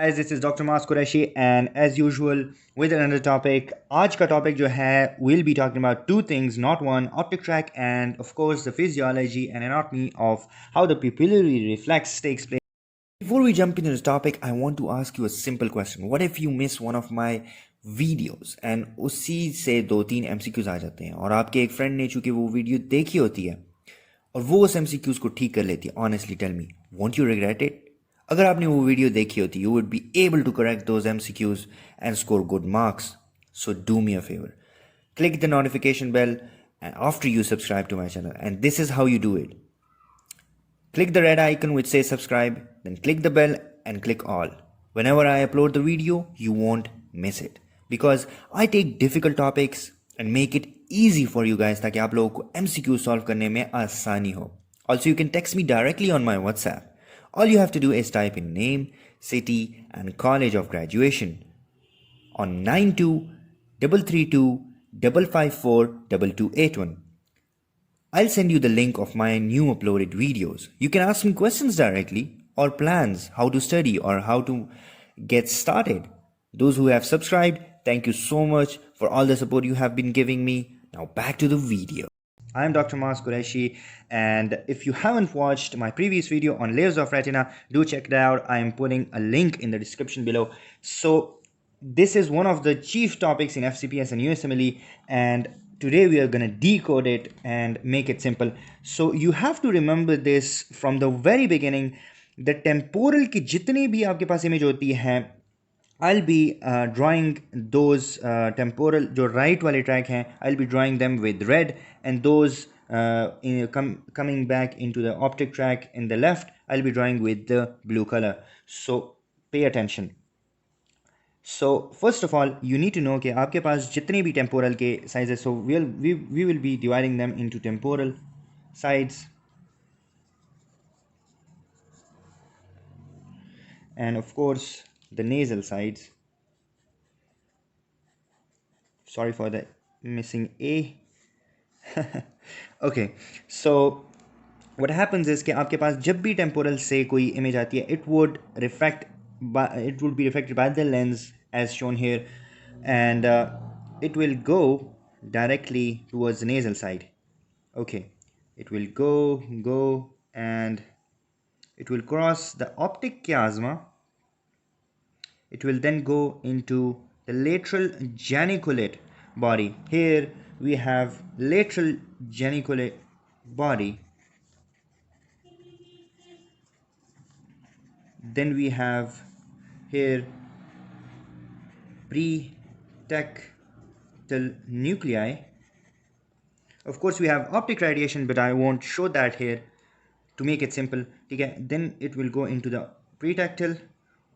Guys, this is Dr. Mas Qureshi, and as usual with another topic. आज का topic जो है, we'll be talking about two things, not one: optic tract and of course the physiology and anatomy of how the pupillary reflex takes place. Before we jump into this topic, I want to ask you a simple question. What if you miss one of my videos and उसी से 2-3 MCQs आ जाते हैं और आपके एक friend ने चूंकि वो वीडियो देखी होती है और वो उस MCQs को ठीक कर लेती है, honestly tell me, won't you regret it? अगर आपने वो वीडियो देखी होती, you would be able to correct those MCQs and score good marks. So do me a favor. Click the notification bell and after you subscribe to my channel. And this is how you do it. Click the red icon which says subscribe, then click the bell and click all. Whenever I upload the video, you won't miss it. Because I take difficult topics and make it easy for you guys ताकि आप लोगों को MCQ solve करने में आसानी हो. Also, you can text me directly on my WhatsApp. All you have to do is type in name, city and college of graduation on 923325542281. I'll send you the link of my new uploaded videos. You can ask me questions directly or plans how to study or how to get started. Those who have subscribed, thank you so much for all the support you have been giving me. Now back to the video. I'm Dr. Mas Qureshi, and if you haven't watched my previous video on layers of retina, do check it out. I am putting a link in the description below. So this is one of the chief topics in Fcps and Usmle, and today we are going to decode it and make it simple. So you have to remember this from the very beginning. The temporal की जितनी भी आपके पास image होती है, I'll be drawing those temporal जो right वाले track हैं, I'll be drawing them with red, and those coming back into the optic track in the left, I'll be drawing with the blue color. So pay attention. So first of all, you need to know कि आपके पास जितने भी temporal के sizes, so we will be dividing them into temporal sides and of course the nasal sides. Sorry for the missing A. Okay, so what happens is कि आपके पास जब भी temporal से कोई image आती है, it would be reflected by the lens as shown here, and it will go directly towards the nasal side. Okay, it will go and it will cross the optic chiasma. It will then go into the lateral geniculate body. Here we have lateral geniculate body. Then we have here pretectal nuclei. Of course we have optic radiation, but I won't show that here to make it simple. Okay, then it will go into the pretectal,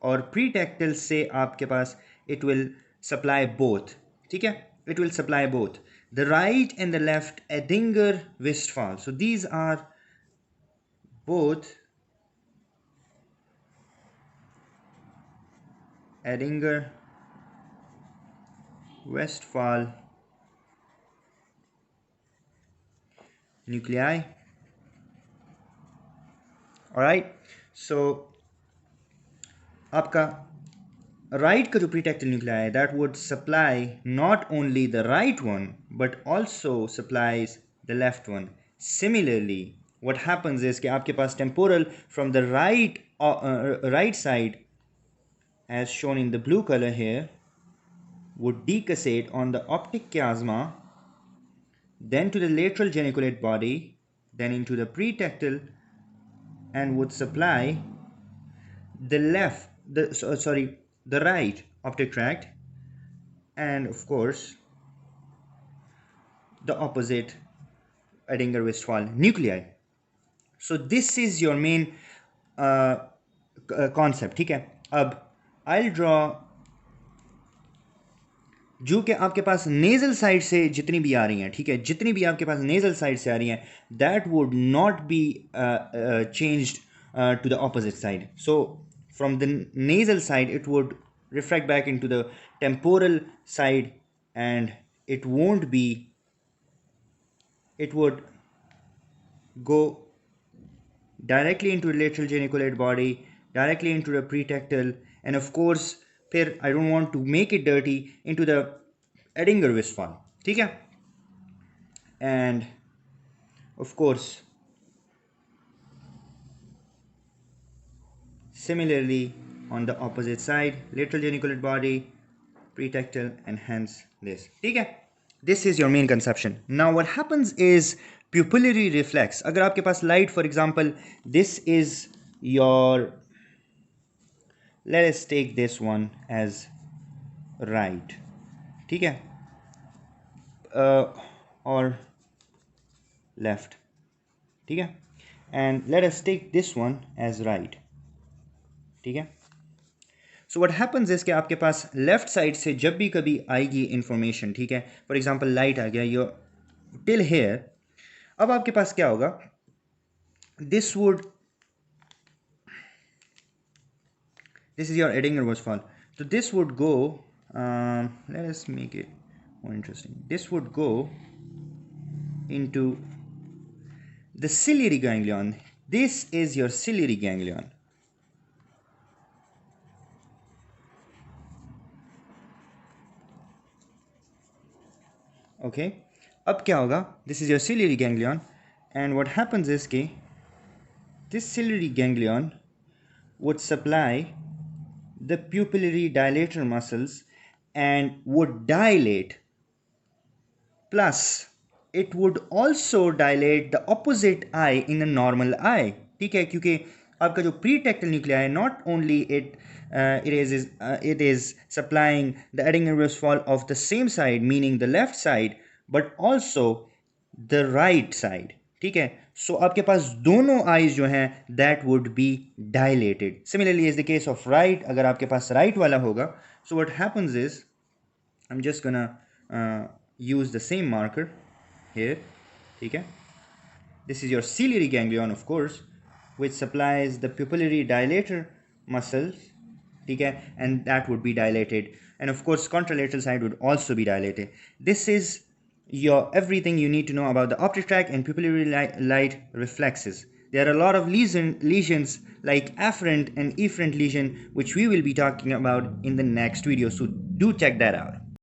और pretectal से आपके पास it will supply both. ठीक है, it will supply both the right and the left Edinger-Westphal. So these are both Edinger-Westphal nuclei. All right, so आपका right का जो pretectal nuclei है, that would supply not only the right one but also supplies the left one. Similarly, what happens is कि आपके पास temporal from the right side, as shown in the blue color here, would decussate on the optic chiasma, then to the lateral geniculate body, then into the pretectal, and would supply the right optic tract, and of course the opposite Edinger-Westphal nuclei. So this is your main concept. ठीक है, अब I'll draw जो कि आपके पास nasal side से जितनी भी आ रही हैं, ठीक है, जितनी भी आपके पास nasal side से आ रही हैं, that would not be changed to the opposite side. So from the nasal side it would reflect back into the temporal side, and it would go directly into the lateral geniculate body directly into the pretectal, and of course फिर I don't want to make it dirty into the Edinger Westphal. ठीक है? And of course similarly on the opposite side, lateral geniculate body, pretectal, and hence this. ठीक है? This is your main conception. Now what happens is pupillary reflex. अगर आपके पास light, for example, this is your, let us take this one as right. ठीक है? Or left. ठीक है? And let us take this one as right. ठीक है? So what happens is कि आपके पास लेफ्ट साइड से जब भी कभी आएगी इंफॉर्मेशन, ठीक है, फॉर एग्जांपल लाइट आ गया यो टिल हेयर, अब आपके पास क्या होगा, this is your Edinger Westphal. So this would go, let us make it more interesting. This would go into the ciliary ganglion. This is your ciliary ganglion. Okay, अब क्या होगा, this is your ciliary ganglion, and what happens is कि this ciliary ganglion would supply the pupillary dilator muscles and would dilate, plus it would also dilate the opposite eye in a normal eye. ठीक है, क्योंकि आपका जो pretectal nuclei है, not only it is supplying the Edinger Westphal of the same side, meaning the left side, but also the right side. ठीक है, so आपके पास दोनों eyes जो हैं that would be dilated. Similarly is the case of right. अगर आपके पास right वाला होगा, so what happens is, I'm just gonna use the same marker here. ठीक है, this is your ciliary ganglion, of course, which supplies the pupillary dilator muscles, ठीक है, and that would be dilated, and of course contralateral side would also be dilated. This is your everything you need to know about the optic tract and pupillary light reflexes. There are a lot of lesions like afferent and efferent lesion, which we will be talking about in the next video, so do check that out.